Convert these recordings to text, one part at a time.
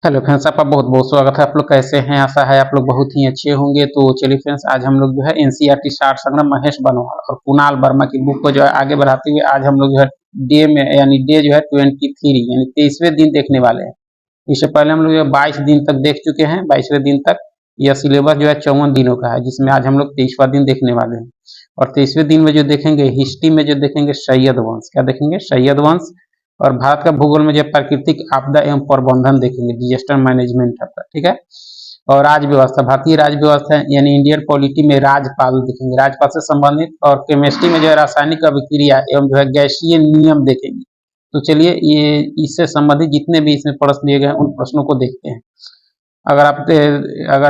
Hello friends, आपका बहुत बहुत स्वागत है। आप लोग कैसे हैं? आशा है आप लोग बहुत ही अच्छे होंगे। तो चलिए फ्रेंड्स, आज हम लोग जो है एनसीईआरटी सार संग्रह महेश बनवाल और कुणाल वर्मा की बुक को जो है आगे बढ़ाते हुए आज हम लोग जो है डे में यानी डे जो है 23 यानी 23वें दिन देखने वाले हैं। इससे पहले हम लोग 22 दिन तक देख चुके हैं। 22वें दिन तक यह सिलेबस जो है 54 दिनों का है, जिसमें आज हम लोग 23वां दिन देखने वाले हैं। और 23वें दिन में जो देखेंगे हिस्ट्री में जो देखेंगे सैयद वंश, क्या देखेंगे? सैयद वंश। और भारत का भूगोल में जो प्राकृतिक आपदा एवं प्रबंधन देखेंगे, डिजास्टर मैनेजमेंट आपका, ठीक है। और राज व्यवस्था, भारतीय राज व्यवस्था यानी इंडियन पॉलिटी में राजपाल देखेंगे, राजपाल से संबंधित। और केमिस्ट्री में जो है रासायनिक अभिक्रिया एवं जो है गैसीय नियम देखेंगे। तो चलिए ये इससे संबंधित जितने भी इसमें प्रश्न दिए गए हैं उन प्रश्नों को देखते हैं। अगर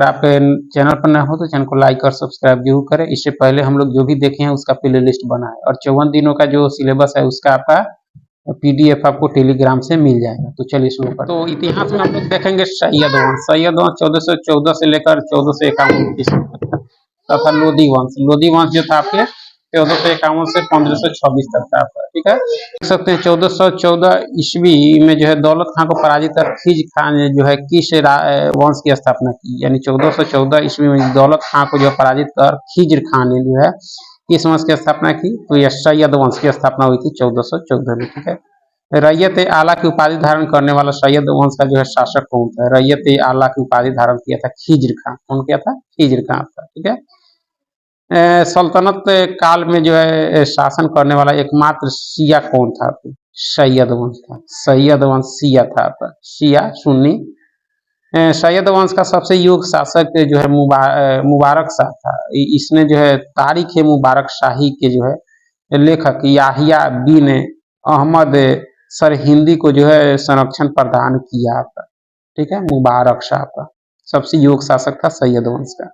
आपके चैनल पर न हो तो चैनल को लाइक और सब्सक्राइब जरूर करें। इससे पहले हम लोग जो भी देखे हैं उसका प्ले लिस्ट बनाए और 54 दिनों का जो सिलेबस है उसका आपका पीडीएफ आपको टेलीग्राम से मिल जाएगा। तो चलिए शुरू करते हैं। तो इतिहास में हम लोग देखेंगे सैयद वंश। सैयद वंश 1414 से लेकर 1451 ईस्वी तथा लोधी वंश। लोधी वंश जो था आपके 1451 से 1526 तक था आपका, ठीक है। देख सकते हैं 1414 ईस्वी में जो है दौलत खां को पराजित कर खिज खान ने जो है किस वंश की स्थापना की। यानी 1414 ईस्वी में दौलत खां को जो पराजित कर खिज्र खान ने जो है किस वंश की स्थापना की? तो यह सैयद वंश की स्थापना हुई थी 1414 में, ठीक है। रैयत आला की उपाधि धारण करने वाला सैयद वंश का जो है शासक कौन था? रैयत आला की उपाधि धारण किया था खिज्र खान। कौन किया था? खिज्र खान था, ठीक है। सल्तनत काल में जो है शासन करने वाला एकमात्र शिया कौन था? सैयद वंश था। सैयद वंश शिया था आपका, शिया सुन्नी। सैयद वंश का सबसे योग्य शासक जो है मुबारक शाह था। इसने जो है तारीख मुबारक शाही के जो है लेखक याहिया बिन अहमद सरहिंदी को जो है संरक्षण प्रदान किया था, ठीक है। मुबारक शाह का सबसे योग्य शासक था सैयद वंश का।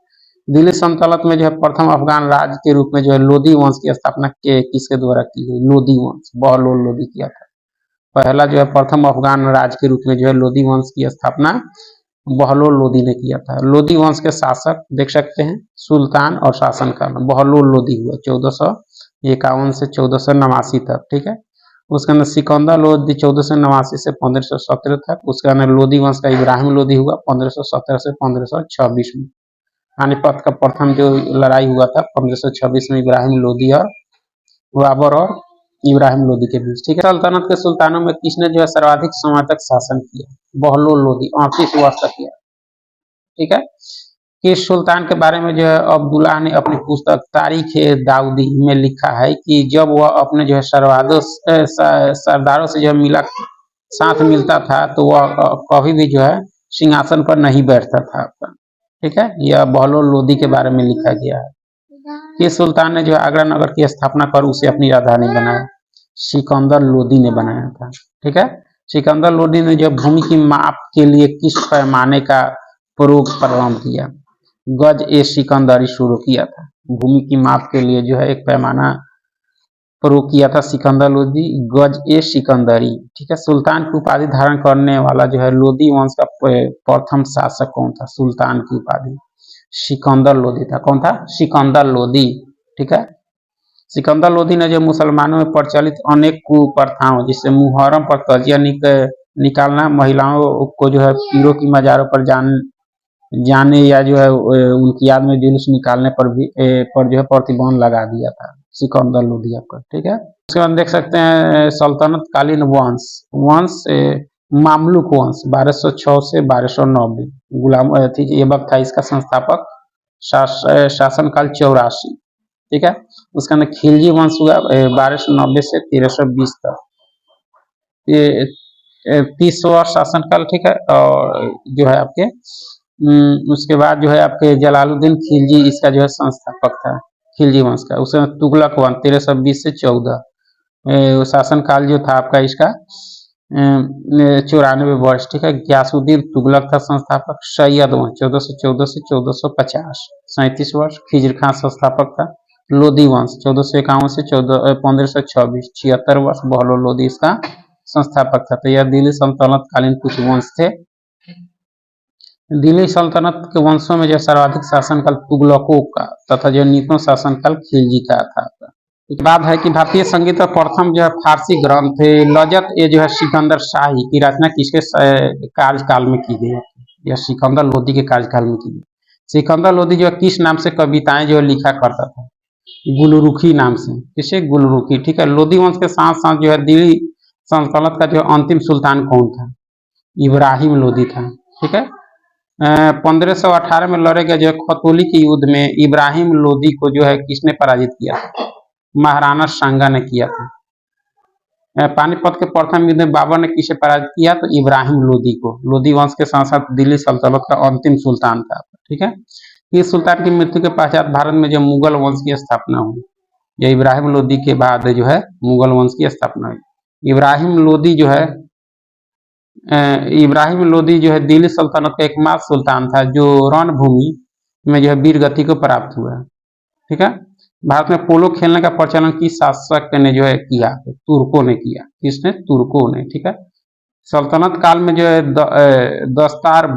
दिल्ली सल्तनत में जो है प्रथम अफगान राज्य के रूप में जो है लोधी वंश की स्थापना किसके द्वारा की गई? लोधी वंश, बहलोल लोधी किया था। पहला जो है प्रथम अफगान राज्य के रूप में जो है लोधी वंश की स्थापना बहलोल लोधी ने किया था। लोधी वंश के शासक देख सकते हैं सुल्तान और शासनकाल बहलोल लोधी हुआ 1451 से 1489 तक, ठीक है। उसके अंदर सिकंदर लोधी 1489 से 1517 तक। उसके अंदर लोधी वंश का इब्राहिम लोधी हुआ 1517 से 1526 में। पानीपत का प्रथम जो लड़ाई हुआ था 1526 में इब्राहिम लोधी और बाबर और इब्राहिम लोधी के बीच, ठीक है। सल्तनत के सुल्तानों में किसने जो है सर्वाधिक समय तक शासन किया? बहलोल लोधी 38 वर्ष तक किया, ठीक है। किस सुल्तान के बारे में जो है अब्दुल्ला ने अपनी पुस्तक तारीख दाऊदी में लिखा है कि जब वह अपने जो है सरदारों से जो है साथ मिलता था तो वह कभी भी जो है सिंहासन पर नहीं बैठता था आपका, ठीक है। यह बहलोल लोधी के बारे में लिखा गया है। किस सुल्तान ने जो है आगरा नगर की स्थापना कर उसे अपनी राजधानी बनाया? सिकंदर लोधी ने बनाया था, ठीक है। सिकंदर लोधी ने जो भूमि की माप के लिए किस पैमाने का प्रयोग प्रारंभ किया? गज ए सिकंदरी शुरू किया था। भूमि की माप के लिए जो है एक पैमाना प्रयोग किया था सिकंदर लोधी, गज ए सिकंदरी, ठीक है। सुल्तान की उपाधि धारण करने वाला जो है लोधी वंश का प्रथम शासक कौन था? सुल्तान की उपाधि सिकंदर लोधी था। कौन था? सिकंदर लोधी, ठीक है। सिकंदर लोधी ने जो मुसलमानों में प्रचलित अनेक कुप्रथाओं जिससे मुहर्रम पर तजिया निकालना, महिलाओं को जो है पीरों की मजारों पर जाने या जो है उनकी याद में जुलूस निकालने पर भी जो है प्रतिबंध लगा दिया था सिकंदर लोधी पर, ठीक है। उसके बाद देख सकते हैं सल्तनत कालीन वंश मामलुक वंश 1206 से 1290। गुलाम ऐबक था इसका संस्थापक। शासनकाल 84, ठीक है। उसका अंदर खिलजी वंश हुआ 1290 से 1320 तक, ये 30 वर्ष शासनकाल, ठीक है। और जो है आपके उसके बाद जो है आपके जलालुद्दीन खिलजी इसका जो है संस्थापक था खिलजी वंश का। उसके बाद तुगलक वंश 1320 से 14 शासनकाल जो था आपका इसका 94 वर्ष, ठीक है। ग्यासुद्दीन तुगलक था संस्थापक। सैयद वंश 1414 से 1450 37 वर्ष। खिज्र खान संस्थापक था। लोधी वंश 1451 से 1526 76 वर्ष। बहलोल लोधी इसका संस्थापक था। तो यह दिल्ली सल्तनत कालीन कुछ वंश थे। दिल्ली सल्तनत के वंशों में जो सर्वाधिक शासनकाल तुगलकों का तथा जो नितों शासनकाल खिलजी का था, एक बात है कि भारतीय संगीत का प्रथम जो है फारसी ग्रंथ है लजत ये जो है सिकंदर शाही की रचना किसके कार्यकाल में की गई है? यह सिकंदर लोदी के कार्यकाल में की गई। सिकंदर लोदी जो है किस नाम से कविताएं जो है लिखा करता था? गुलरुखी नाम से। किसे? गुलरुखी। ठीक है। लोदी वंश के साथ साथ जो है दिल्ली सल्तनत का जो अंतिम सुल्तान कौन था? इब्राहिम लोदी था। ठीक है। 1518 में लड़े गए जो है खतौली के युद्ध में इब्राहिम लोदी को जो है किसने पराजित किया था? महाराणा सांगा ने किया था। पानीपत के प्रथम युद्ध में बाबर ने किसे पराजित किया? तो इब्राहिम लोदी को। लोदी वंश के साथ साथ दिल्ली सल्तनत का अंतिम सुल्तान था। ठीक है। इस सुल्तान की मृत्यु के पश्चात भारत में जो मुगल वंश की स्थापना हुई, यह इब्राहिम लोदी के बाद जो है मुगल वंश की स्थापना हुई। इब्राहिम लोदी जो है दिल्ली सल्तनत का एकमात्र सुल्तान था जो रणभूमि में जो है वीर गति को प्राप्त हुआ। ठीक है। भारत में पोलो खेलने का प्रचलन किस शासक ने जो है किया? तो तुर्कों ने किया। किसने? तुर्कों ने। ठीक है। सल्तनत काल में जो है दस्तार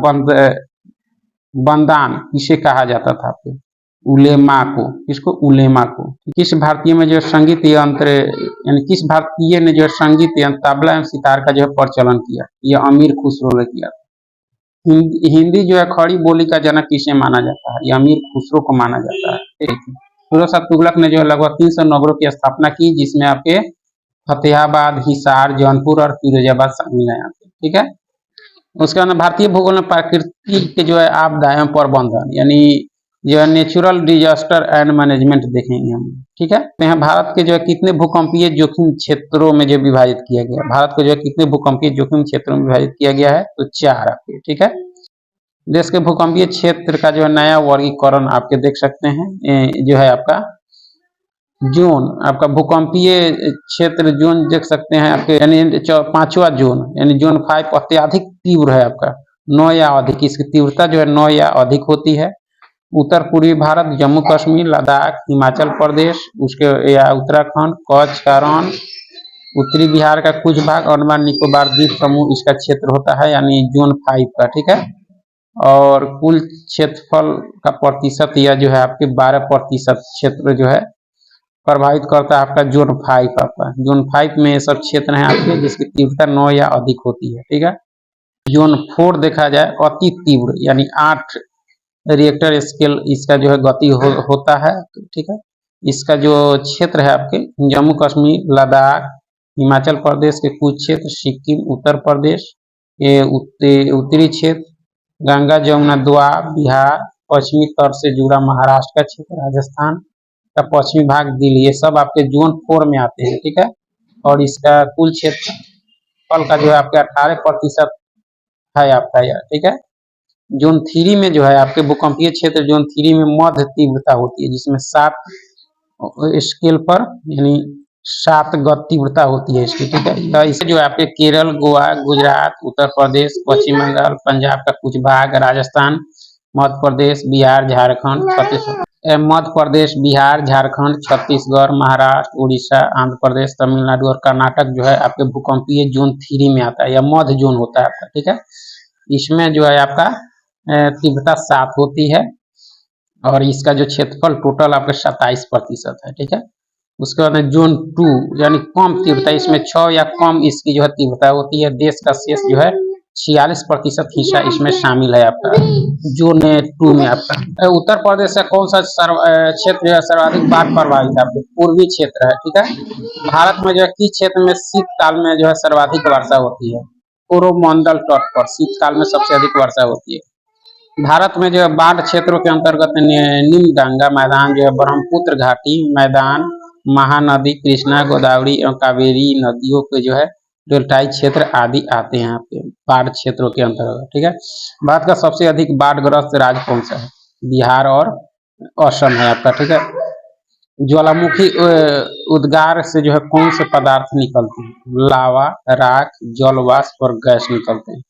बंदान किसे कहा जाता था? आपके उलेमा को। किसको? उलेमा को। किस भारतीय में जो संगीत यंत्र यानी किस भारतीय ने जो संगीत यंत्र तबला एवं सितार का जो है प्रचलन किया? यह अमीर खुसरो ने किया। हिंदी जो है खड़ी बोली का जनक किसे माना जाता है? यह अमीर खुसरो को माना जाता है। फिरोज शाह तुगलक ने जो है लगभग 300 नगरों की स्थापना की जिसमें आपके फतेहाबाद, हिसार, जौनपुर और फिरोजाबाद शामिल है। ठीक है। उसके बाद भारतीय भूगोल में प्रकृति के जो है आपदा एवं प्रबंधन यानी जो है नेचुरल डिजास्टर एंड मैनेजमेंट देखेंगे हम। ठीक है। तो यहाँ भारत के जो है कितने भूकंपीय जोखिम क्षेत्रों में जो विभाजित किया गया? भारत को जो है कितने भूकंपीय जोखिम क्षेत्रों में विभाजित किया गया है? तो 4 आपके। ठीक है। देश के भूकंपीय क्षेत्र का जो है नया वर्गीकरण आपके देख सकते हैं जो है आपका जोन। आपका भूकंपीय क्षेत्र जोन देख सकते हैं आपके यानी 5वां जोन यानी जोन 5 अत्यधिक तीव्र है आपका 9 या अधिक। इसकी तीव्रता जो है 9 या अधिक होती है। उत्तर पूर्वी भारत, जम्मू कश्मीर, लद्दाख, हिमाचल प्रदेश, उसके या उत्तराखंड, कच्छ का रण, उत्तरी बिहार का कुछ भाग, अंडमान निकोबार द्वीप समूह इसका क्षेत्र होता है यानी जोन 5 का। ठीक है। और कुल क्षेत्रफल का प्रतिशत यह जो है आपके 12% क्षेत्र जो है प्रभावित करता है आपका जोन 5। आपका जोन 5 में ये सब क्षेत्र हैं आपके जिसकी तीव्रता 9 या अधिक होती है। ठीक है। जोन 4 देखा जाए अति तीव्र यानी 8 रिएक्टर स्केल इसका जो है गति होता है। ठीक है। इसका जो क्षेत्र है आपके जम्मू कश्मीर, लद्दाख, हिमाचल प्रदेश के कुछ क्षेत्र, सिक्किम, उत्तर प्रदेश, ये उत्तरी क्षेत्र, गंगा जमुना द्वाब बिहार, पश्चिमी तट से जुड़ा महाराष्ट्र का क्षेत्र, राजस्थान का पश्चिमी भाग, दिल्ली, ये सब आपके जोन 4 में आते हैं। ठीक है। और इसका कुल क्षेत्रफल का जो है आपके 18% है आपका यह। ठीक है। जोन 3 में जो है आपके भूकंपीय क्षेत्र जोन 3 में मध्य तीव्रता होती है जिसमें 7 स्केल पर यानी 7 तीव्रता होती है इसकी। ठीक है। इसे जो है आपके केरल, गोवा, गुजरात, उत्तर प्रदेश, पश्चिम बंगाल, पंजाब का कुछ भाग, राजस्थान, मध्य प्रदेश, बिहार, झारखंड, छत्तीसगढ़, महाराष्ट्र, उड़ीसा, आंध्र प्रदेश, तमिलनाडु और कर्नाटक जो है आपके भूकंपीय जोन 3 में आता है या मध्य जोन होता है आपका। ठीक है। इसमें जो है आपका तीव्रता 7 होती है और इसका जो क्षेत्रफल टोटल आपका 27% है। ठीक है। उसके बाद जोन 2 यानी कम तीव्रता, इसमें 6 या कम इसकी जो है तीव्रता होती है। देश का शेष जो है 46% हिस्सा इसमें शामिल है आपका जोन 2 में। आपका उत्तर प्रदेश का कौन सा क्षेत्र जो है सर्वाधिक बाढ़ प्रभावित है? आपके पूर्वी क्षेत्र है। ठीक है। भारत में जो है किस क्षेत्र में शीतकाल में जो है सर्वाधिक वर्षा होती है? कोरोमंडल तट पर शीतकाल में सबसे अधिक वर्षा होती है। भारत में जो है बाढ़ क्षेत्रों के अंतर्गत निम्न गंगा मैदान जो है ब्रह्मपुत्र घाटी मैदान, महानदी, कृष्णा, गोदावरी और कावेरी नदियों के जो है डेल्टाई क्षेत्र आदि आते हैं आपके बाढ़ क्षेत्रों के अंतर्गत। ठीक है। भारत का सबसे अधिक बाढ़ग्रस्त राज्य कौन सा है? बिहार और असम है आपका। ठीक है। ज्वालामुखी उद्गार से जो है कौन से पदार्थ निकलते हैं? लावा, राख, जल वाष्प और गैस निकलते हैं।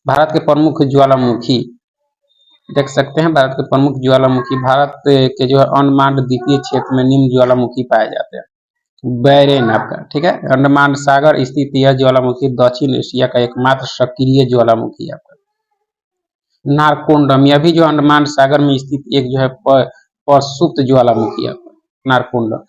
भारत के प्रमुख ज्वालामुखी देख सकते हैं। भारत के प्रमुख ज्वालामुखी भारत के जो है अंडमान द्वीपीय क्षेत्र में निम्न ज्वालामुखी पाए जाते हैं। बैरेन आपका। ठीक है। अंडमान सागर स्थित यह ज्वालामुखी दक्षिण एशिया का एकमात्र सक्रिय ज्वालामुखी आपका। नारकोंडम यह भी जो अंडमान सागर में स्थित एक जो है प्रसुप्त ज्वालामुखी आपका नारकोंडम।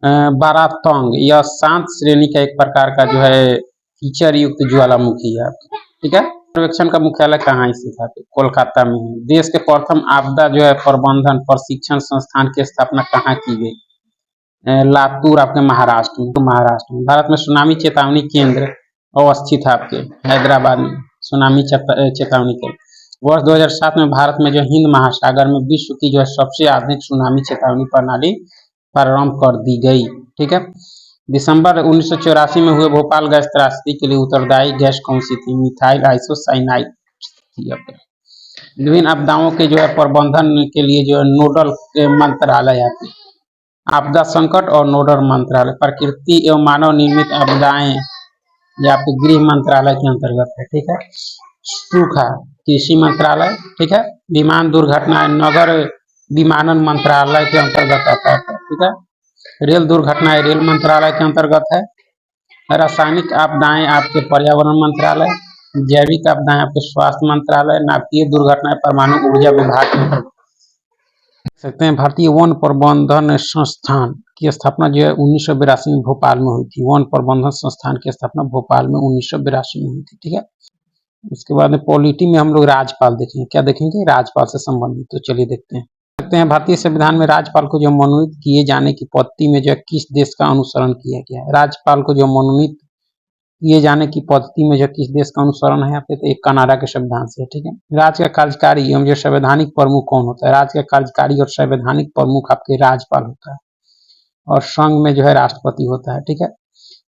बारातोंग यह शांत श्रेणी का एक प्रकार का जो है फीचर युक्त ज्वालामुखी है आपका, ठीक है। सर्वेक्षण का मुख्यालय कहाँ स्थित है? कोलकाता में है। देश के प्रथम आपदा जो है प्रबंधन प्रशिक्षण संस्थान की स्थापना कहाँ की गई? लातूर आपके महाराष्ट्र में, तो महाराष्ट्र में। भारत में सुनामी चेतावनी केंद्र अवस्थित है आपके हैदराबाद में, सुनामी चेतावनी केंद्र। वर्ष 2007 में भारत में जो हिंद महासागर में विश्व की जो है सबसे आधुनिक सुनामी चेतावनी प्रणाली प्रारंभ कर दी गई, ठीक है। दिसंबर 1984 में हुए भोपाल गैस त्रासदी के लिए उत्तरदायी गैस कौन सी थी? मिथाइल आइसोसाइनाइड थी आपके। विभिन्न आपदाओं के जो है प्रबंधन के लिए जो है नोडल मंत्रालय है आपदा संकट और नोडल मंत्रालय। प्रकृति एवं मानव निर्मित आपदाएं ये आपके गृह मंत्रालय के अंतर्गत है, ठीक है। सूखा कृषि मंत्रालय, ठीक है। विमान दुर्घटना नगर विमानन मंत्रालय के अंतर्गत आता है, ठीक है। रेल दुर्घटनाएं रेल मंत्रालय के अंतर्गत है। रासायनिक आपदाएं आपके पर्यावरण मंत्रालय, जैविक आपदाएं आपके स्वास्थ्य मंत्रालय, नाभिकीय दुर्घटनाएं परमाणु ऊर्जा विभाग के अंतर्गत सकते हैं। भारतीय वन प्रबंधन संस्थान की स्थापना जो है 1982 में भोपाल में हुई थी। वन प्रबंधन संस्थान की स्थापना भोपाल में 1982 में हुई थी, ठीक है। उसके बाद में पॉलिटी में हम लोग राज्यपाल देखेंगे। क्या देखेंगे? राज्यपाल से संबंधित। तो चलिए देखते हैं भारतीय संविधान में राज्यपाल को जो मनोनीत किए जाने की पद्धति में जो किस देश का अनुसरण किया गया है? राज्यपाल को जो मनोनीत किए जाने की पद्धति में जो किस देश का अनुसरण है? आपके तो एक कनाडा के संविधान से, ठीक है। राज्य का कार्यकारी एवं जो संवैधानिक प्रमुख कौन होता है? राज्य का कार्यकारी और संवैधानिक प्रमुख आपके राज्यपाल होता है और संघ में जो है राष्ट्रपति होता है, ठीक है।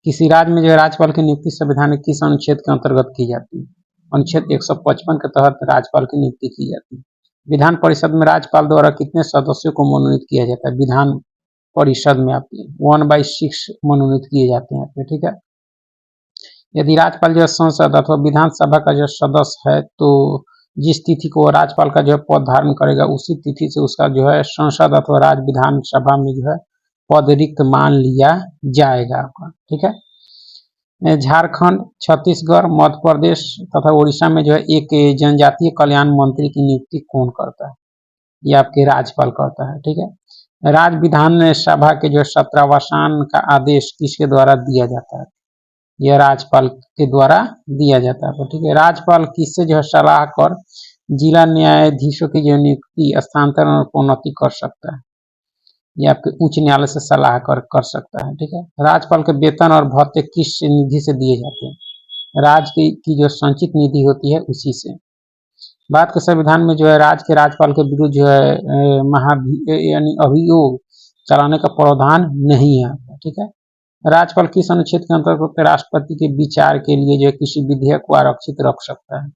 किसी राज्य में जो है राज्यपाल की नियुक्ति संविधान के किस अनुच्छेद के अंतर्गत की जाती है? अनुच्छेद 155 के तहत राज्यपाल की नियुक्ति की जाती है। विधान परिषद में राज्यपाल द्वारा कितने सदस्यों को मनोनीत किया जाता है? विधान परिषद में आपके 1/6 मनोनीत किए जाते हैं आपके, ठीक है। यदि राज्यपाल जो है संसद अथवा विधानसभा का जो सदस्य है तो जिस तिथि को राज्यपाल का जो है पद धारण करेगा उसी तिथि से उसका जो है संसद अथवा राज्य विधानसभा में जो है पद रिक्त मान लिया जाएगा आपका, ठीक है। झारखंड, छत्तीसगढ़, मध्य प्रदेश तथा उड़ीसा में जो है एक जनजातीय कल्याण मंत्री की नियुक्ति कौन करता है? ये आपके राज्यपाल करता है, ठीक है। राज्य विधानसभा के जो सत्रावसान का आदेश किसके द्वारा दिया जाता है? यह राज्यपाल के द्वारा दिया जाता है, ठीक है। राज्यपाल किससे जो है सलाह कर जिला न्यायाधीशों की जो नियुक्ति स्थानांतरण और प्रोन्नति कर सकता है? ये आपके उच्च न्यायालय से सलाह कर सकता है, ठीक है। राज्यपाल के वेतन और भत्ते किस निधि से दिए जाते हैं? राज्य की जो संचित निधि होती है उसी से। भारत के संविधान में जो है राज्य के राज्यपाल के विरुद्ध जो है यानी अभियोग चलाने का प्रावधान नहीं है, ठीक है। राज्यपाल किस अनुच्छेद के अंतर्गत राष्ट्रपति के विचार के लिए जो है किसी विधेयक को आरक्षित रख सकता है?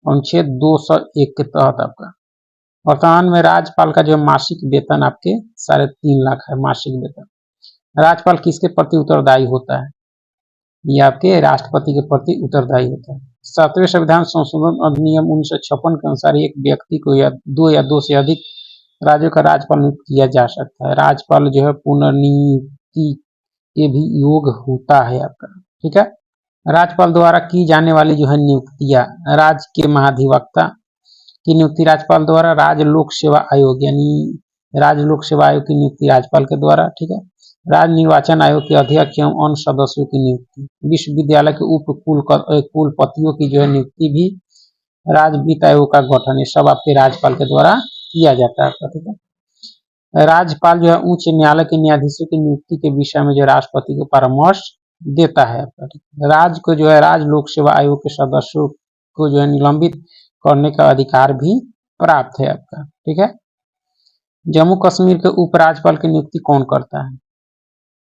अनुच्छेद 201 के तहत आपका। वर्तमान में राज्यपाल का जो मासिक वेतन आपके 3.5 लाख है मासिक वेतन। राज्यपाल किसके प्रति उत्तरदायी होता है? ये आपके राष्ट्रपति के प्रति उत्तरदायी होता है। 7वें संविधान संशोधन अधिनियम 1956 के अनुसार एक व्यक्ति को या दो से अधिक राज्यों का राज्यपाल नियुक्त किया जा सकता है। राज्यपाल जो है पुनर्नियुक्ति के भी योग होता है आपका, ठीक है। राज्यपाल द्वारा की जाने वाली जो है नियुक्तियां, राज्य के महाधिवक्ता की नियुक्ति राज्यपाल द्वारा, राज्य लोक सेवा आयोग यानी राज्य लोक सेवा आयोग की नियुक्ति राज्यपाल के द्वारा, ठीक है। राज्य निर्वाचन आयोग के अध्यक्ष एवं अन्य सदस्यों की नियुक्ति, विश्वविद्यालय के उप कुलपतियों की जो है नियुक्ति भी, राज्य वित्त आयोग का गठन, ये सब आपके राज्यपाल के द्वारा किया जाता है, ठीक है। राज्यपाल जो है उच्च न्यायालय के न्यायाधीशों की नियुक्ति के विषय में जो राष्ट्रपति को परामर्श देता है। राज्य को जो है राज्य लोक सेवा आयोग के सदस्यों को जो है निलंबित करने का अधिकार भी प्राप्त है आपका, ठीक है। जम्मू कश्मीर के उपराज्यपाल की नियुक्ति कौन करता है?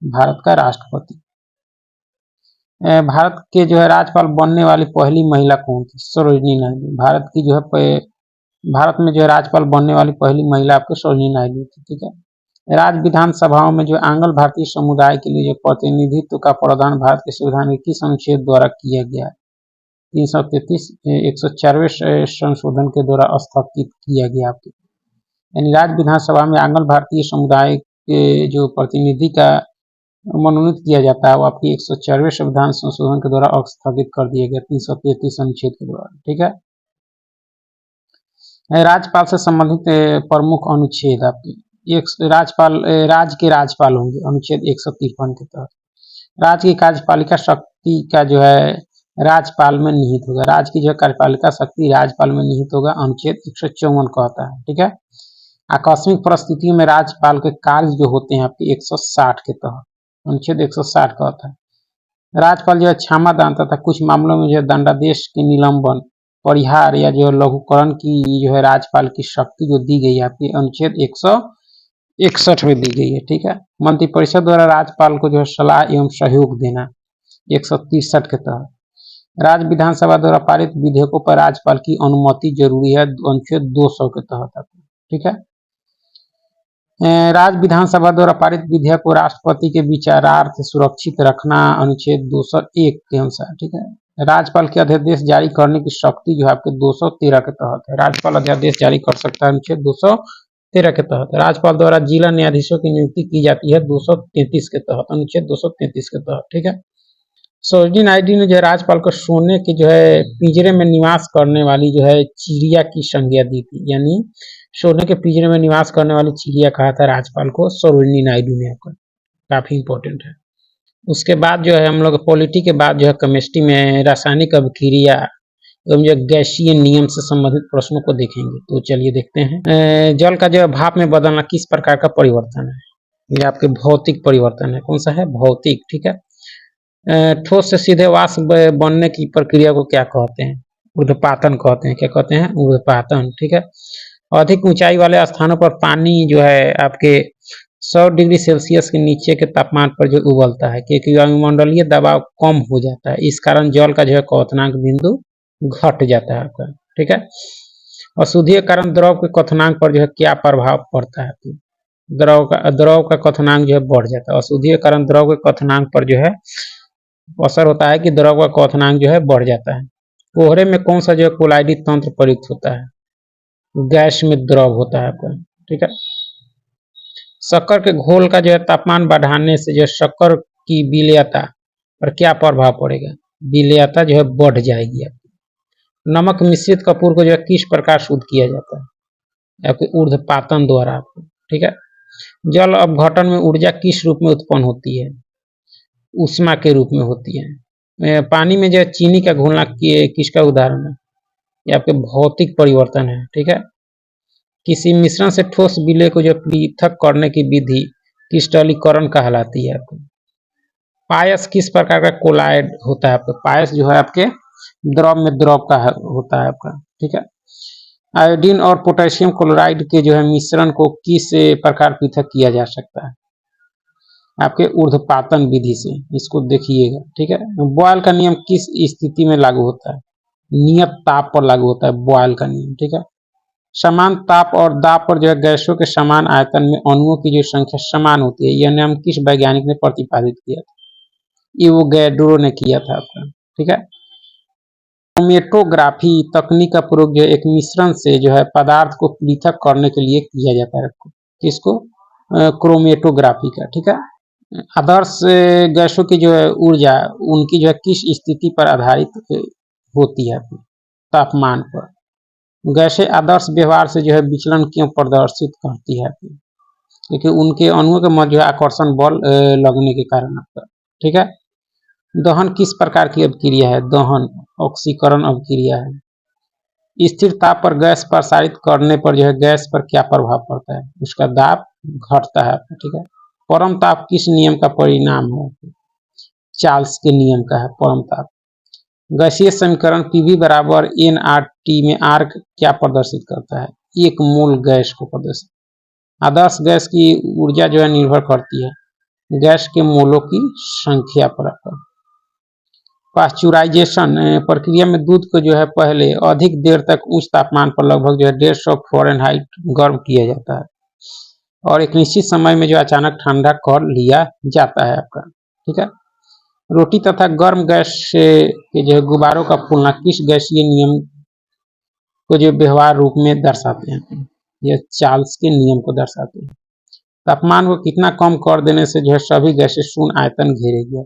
भारत का राष्ट्रपति। भारत के जो है राज्यपाल बनने वाली पहली महिला कौन थी? सरोजिनी नायडू। भारत की जो है भारत में जो है राज्यपाल बनने वाली पहली महिला आपके सरोजिनी नायडू थी, ठीक है। राज्य विधानसभाओं में जो आंग्ल भारतीय समुदाय के लिए जो प्रतिनिधित्व का प्रावधान भारत के संविधान के किस अनुच्छेद द्वारा किया गया है? 333 104वें संशोधन के द्वारा स्थापित किया गया आपके, यानी राज्य विधानसभा में आंग्ल भारतीय समुदाय के जो प्रतिनिधि का मनोनीत किया जाता है वो आपकी 104वें संविधान संशोधन के द्वारा स्थापित कर दिया गया 333 अनुच्छेद के द्वारा, ठीक है। राज्यपाल से संबंधित प्रमुख अनुच्छेद आपके राज्य के राज्यपाल होंगे अनुच्छेद 153 के तहत। राज्य की कार्यपालिका शक्ति का जो है राज्यपाल में निहित होगा। राज्य की जो कार्यपालिका शक्ति राज्यपाल में निहित होगा, अनुच्छेद 154 कहता है। ठीक है। आकस्मिक परिस्थितियों में राज्यपाल के कार्य जो होते हैं आपके 160 के तहत, अनुच्छेद 160 कहता है। राज्यपाल जो है क्षमादान तथा कुछ मामलों में जो है दंडादेश के निलंबन, परिहार या जो लघुकरण की जो है राज्यपाल की शक्ति जो दी गई है आपकी अनुच्छेद 161 में दी गई है। ठीक है। मंत्रिपरिषद द्वारा राज्यपाल को जो है सलाह एवं सहयोग देना 163 के तहत। राज्य विधानसभा द्वारा पारित विधेयकों पर राज्यपाल की अनुमति जरूरी है, अनुच्छेद 200 के तहत। ठीक है। राज्य विधानसभा द्वारा पारित विधेयक को राष्ट्रपति के विचारार्थ सुरक्षित रखना, अनुच्छेद 201 के अनुसार। ठीक है। राज्यपाल के अध्यादेश जारी करने की शक्ति जो है आपके 213 के तहत है। राज्यपाल अध्यादेश जारी कर सकता है अनुच्छेद 213 के तहत। राज्यपाल द्वारा जिला न्यायाधीशों की नियुक्ति की जाती है 233 के तहत, अनुच्छेद 233 के तहत। ठीक है। सरोजिनी नायडू ने जो राज्यपाल को सोने के जो है पिंजरे में निवास करने वाली जो है चिड़िया की संज्ञा दी थी, यानी सोने के पिंजरे में निवास करने वाली चिड़िया कहा था राज्यपाल को सरोजिनी नायडू ने। आपका काफी इंपॉर्टेंट है। उसके बाद जो है हम लोग पॉलिटी के बाद जो है केमिस्ट्री में रासायनिक अभिक्रिया एवं जो गैसीय नियम से संबंधित प्रश्नों को देखेंगे। तो चलिए देखते हैं। जल का जो है भाप में बदलना किस प्रकार का परिवर्तन है? ये आपके भौतिक परिवर्तन है। कौन सा है? भौतिक। ठीक है। ठोस से सीधे वाष्प बनने की प्रक्रिया को क्या कहते हैं? ऊर्ध्वपातन कहते हैं। क्या कहते हैं? ऊर्ध्वपातन। ठीक है। अधिक ऊंचाई वाले स्थानों पर पानी जो है आपके 100 डिग्री सेल्सियस के नीचे के तापमान पर जो उबलता है, क्योंकि वायुमंडलीय दबाव कम हो जाता है, इस कारण जल का जो है क्वथनांक बिंदु घट जाता है आपका। ठीक है। अशुद्धि कारण द्रव के क्वथनांक पर जो है क्या प्रभाव पड़ता है? द्रव का क्वथनांक जो है बढ़ जाता है। अशुद्धि कारण द्रव के क्वथनांक पर जो है असर होता है कि द्रव का क्वथनांक जो है बढ़ जाता है। कोहरे में कौन सा जो है कोलाइडी तंत्र प्रयुक्त होता है? गैस में द्रव होता है आपका। ठीक है। शक्कर के घोल का जो है तापमान बढ़ाने से जो शक्कर की विलेयता पर क्या प्रभाव पड़ेगा? विलेयता जो है बढ़ जाएगी आपकी। नमक मिश्रित कपूर को जो है किस प्रकार शुद्ध किया जाता है? आपके ऊर्ध्वपातन द्वारा आपको। ठीक है। जल अपघटन में ऊर्जा किस रूप में उत्पन्न होती है? ऊष्मा के रूप में होती है। पानी में जो है चीनी का घोलना किसका उदाहरण है? ये आपके भौतिक परिवर्तन है। ठीक है। किसी मिश्रण से ठोस विलय को जो पृथक करने की विधि क्रिस्टलीकरण कहलाती है आपको। पायस किस प्रकार का कोलाइड होता है आपका? पायस जो है आपके द्रव में द्रव का होता है आपका। ठीक है। आयोडीन और पोटेशियम क्लोराइड के जो है मिश्रण को किस प्रकार पृथक किया जा सकता है? आपके ऊर्ध्वपातन विधि से। इसको देखिएगा। ठीक है। बॉयल का नियम किस स्थिति में लागू होता है? नियत ताप पर लागू होता है बॉयल का नियम। ठीक है। समान ताप और दाब पर जो है गैसों के समान आयतन में अणुओं की जो संख्या समान होती है, यह नियम किस वैज्ञानिक ने प्रतिपादित किया था? एवोगैड्रो ने किया था आपका। ठीक है। क्रोमेटोग्राफी तकनीक का प्रयोग जो है एक मिश्रण से जो है पदार्थ को पृथक करने के लिए किया जाता है। किसको? क्रोमेटोग्राफी का। ठीक है। आदर्श गैसों की जो है ऊर्जा उनकी जो है किस स्थिति पर आधारित होती है? तापमान पर। गैसें आदर्श व्यवहार से जो है विचलन क्यों प्रदर्शित करती है? क्योंकि उनके अणुओं के मध्य आकर्षण बल लगने के कारण आपका। ठीक है। दहन किस प्रकार की अभिक्रिया है? दहन ऑक्सीकरण अभिक्रिया है। स्थिर ताप पर गैस प्रसारित करने पर जो है गैस पर क्या प्रभाव पड़ता है? उसका दाब घटता है। ठीक है। परम ताप किस नियम का परिणाम है? चार्ल्स के नियम का है परम ताप। गैसीय समीकरण Pv बराबर nRT में R क्या प्रदर्शित करता है? एक मोल गैस को प्रदर्शित। आदर्श गैस की ऊर्जा जो है निर्भर करती है गैस के मोलों की संख्या पर। पाश्चुराइजेशन प्रक्रिया में दूध को जो है पहले अधिक देर तक उच्च तापमान पर लगभग जो है 150 फ़ारेनहाइट गर्म किया जाता है और एक निश्चित समय में जो अचानक ठंडा कर लिया जाता है आपका। ठीक है। रोटी तथा गर्म गैस के जो गुब्बारों का फूलना किस गैसीय नियम को जो व्यवहार रूप में दर्शाते हैं? यह चार्ल्स के नियम को दर्शाते हैं। तापमान को कितना कम कर देने से जो है सभी गैसें शून्य आयतन घेरेगी?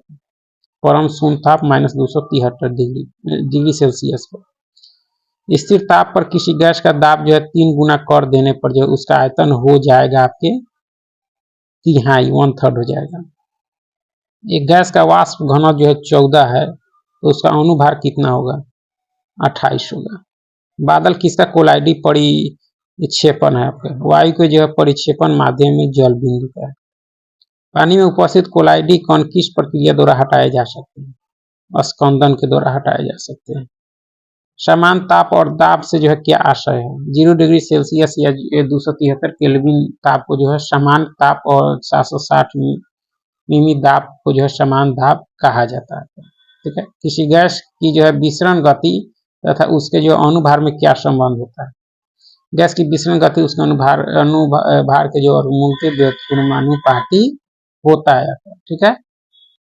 परम शून्य ताप -273 डिग्री सेल्सियस पर। स्थिर ताप पर किसी गैस का दाब जो है 3 गुना कर देने पर जो उसका आयतन हो जाएगा आपके तिहाई 1/3 हो जाएगा। एक गैस का वाष्प घनत्व जो है 14 है, तो उसका अनुभार कितना होगा? 28 होगा। बादल किसका कोलाइडी परिक्षेपण है? आपके वायु के जो है परिक्षेपण माध्यम में जल बिंदु का है। पानी में उपस्थित कोलाइडी कण किस प्रक्रिया द्वारा हटाए जा सकते हैं? स्कंदन के द्वारा हटाए जा सकते हैं। समान ताप और दाब से जो है क्या आशय है? 0 डिग्री सेल्सियस या 273 केल्विन ताप को जो है समान ताप और 760 मिमी दाब को जो है समान दाब कहा जाता है। ठीक है। किसी गैस की जो है विसरण गति तथा उसके जो अनुभार में क्या संबंध होता है? गैस की विसरण गति उसके अनुभार के जो वर्गमूल के व्युत्क्रमानुपाती होता है। ठीक है।